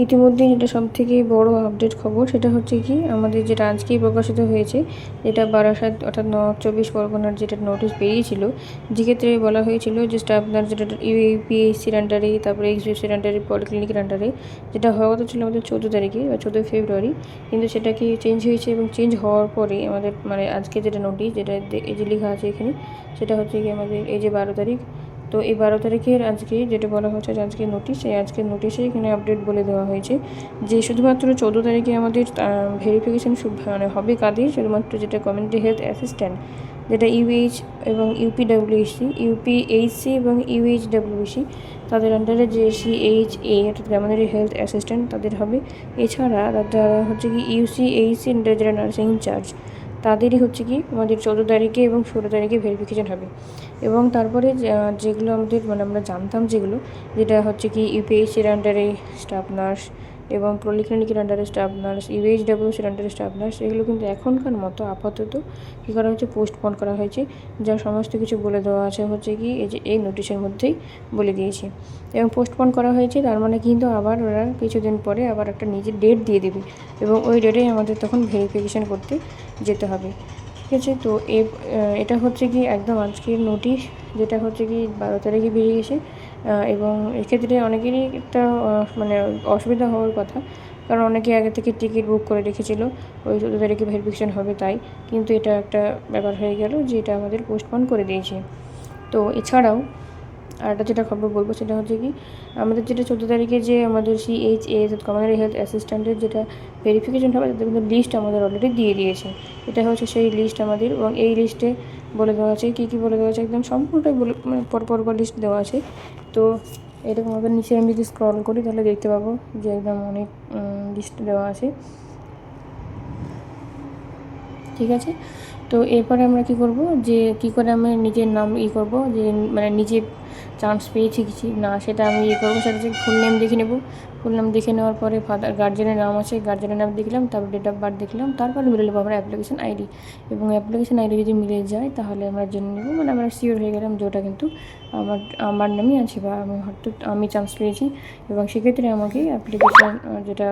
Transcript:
ইতিমধ্যে যেটা সবথেকে বড় আপডেট খবর সেটা হচ্ছে কি আমাদের যেটা আজকেই প্রকাশিত হয়েছে, যেটা বারাসাত অর্থাৎ নর্থ চব্বিশ পরগনার যেটা নোটিশ বেরিয়েছিল, যেক্ষেত্রে বলা হয়েছিল যে আপনার যেটা ইউপিএসসির আন্ডারে, তারপরে এক্সবিএসসির আন্ডারে, পলিক্লিনিকের আন্ডারে, যেটা হওয়া কথা ছিল আমাদের 14 তারিখে বা 14 ফেব্রুয়ারি, কিন্তু সেটা কি চেঞ্জ হয়েছে। এবং চেঞ্জ হওয়ার পরে আমাদের মানে আজকে যেটা নোটিশ, যেটা এই যে লেখা আছে এখানে, সেটা হচ্ছে কি আমাদের এই যে 12 তারিখ। তো এই 12 তারিখের আজকে যেটা বলা হচ্ছে যে আজকের নোটিশ, এই আজকের নোটিশে এখানে আপডেট বলে দেওয়া হয়েছে যে শুধুমাত্র 14 তারিখে আমাদের ভেরিফিকেশান মানে হবে কাদের, শুধুমাত্র যেটা কমিউনিটি হেলথ অ্যাসিস্ট্যান্ট, যেটা ইউএইচ এবং ইউপিএইচসি এবং ইউএইচডব্লিউসি, তাদের আন্ডারে যে সিএইচএ অর্থাৎ গ্রামাঞ্চলের হেলথ অ্যাসিস্ট্যান্ট তাদের হবে। এছাড়া যারা হচ্ছে কি ইউসিএইচসি আন্ডারে যারা নার্সিং ইনচার্জ, তাদেরই হচ্ছে কি আমাদের 14 তারিখে এবং 16 তারিখে ভেরিফিকেশান হবে। এবং তারপরে যেগুলো আমাদের মানে আমরা জানতাম যেটা হচ্ছে কি ইউপিএইচসির আন্ডারে স্টাফ নার্স এবং পলিক্লিনিকের আন্ডারে স্টাফ নার্স, ইউএইচডব্লিউসির আন্ডারে স্টাফ নার্স, এগুলো কিন্তু এখনকার মতো আপাতত কী করা হয়েছে, পোস্টপোন করা হয়েছে। যা সমস্ত কিছু বলে দেওয়া আছে হচ্ছে কি এই নোটিশের মধ্যেই বলে দিয়েছে। এবং পোস্টপোন করা হয়েছে তার মানে কিন্তু আবার ওরা কিছুদিন পরে আবার একটা নিজের ডেট দিয়ে দেবে এবং ওই ডেটেই আমাদের তখন ভেরিফিকেশান করতে যেতে হবে। ঠিক আছে, তো এটা হচ্ছে কি একদম আজকের নোটিশ, যেটা হচ্ছে কি 12 তারিখে বেরিয়েছে। এবং এক্ষেত্রে অনেকেরই একটা মানে অসুবিধা হওয়ার কথা, কারণ অনেকে আগে থেকে টিকিট বুক করে রেখেছিল ওই 14 তারিখে ভেরিফিকেশান হবে তাই, কিন্তু এটা একটা ব্যাপার হয়ে গেল যে এটা আমাদের পোস্টপোন করে দিয়েছে। তো এছাড়াও আর একটা যেটা খবর বলবো সেটা হচ্ছে কি আমাদের যেটা 14 তারিখে যে আমাদের সিএইচএ কমিউনিটি হেলথ অ্যাসিস্ট্যান্টের যেটা ভেরিফিকেশান হবে, তাদের কিন্তু লিস্ট আমাদের অলরেডি দিয়ে দিয়েছে। এটা হচ্ছে সেই লিস্ট আমাদের, এবং এই লিস্টে বলে দেওয়া আছে কী কী বলে দেওয়া আছে, একদম সম্পূর্ণটাই বলে মানে পর লিস্ট দেওয়া আছে। তো এরকম আমাদের নিচে আমি যদি স্ক্রল করি তাহলে দেখতে পাবো যে একদম অনেক লিস্ট দেওয়া আছে। ঠিক আছে, তো এরপরে আমরা কী করব, যে কী করে আমি নিজের নাম করব, যে মানে নিজে চান্স পেয়েছি কিছু না, সেটা আমি করবো। সেটা হচ্ছে ফুল নেম দেখে নেব। ফুল নাম দেখে নেওয়ার পরে গার্জেনের নাম আছে, গার্জেনের নাম দেখলাম, তারপর ডেট অফ বার্থ দেখলাম, তারপরে মিলে নেবো আমরা অ্যাপ্লিকেশন আইডি। এবং অ্যাপ্লিকেশন আইডি যদি মিলে যায় তাহলে আমরা জেনে নেব, মানে আমরা শিওর হয়ে গেলাম যে ওটা কিন্তু আমার নামই আছে বা আমি চান্স পেয়েছি। এবং সেক্ষেত্রে আমাকে অ্যাপ্লিকেশন যেটা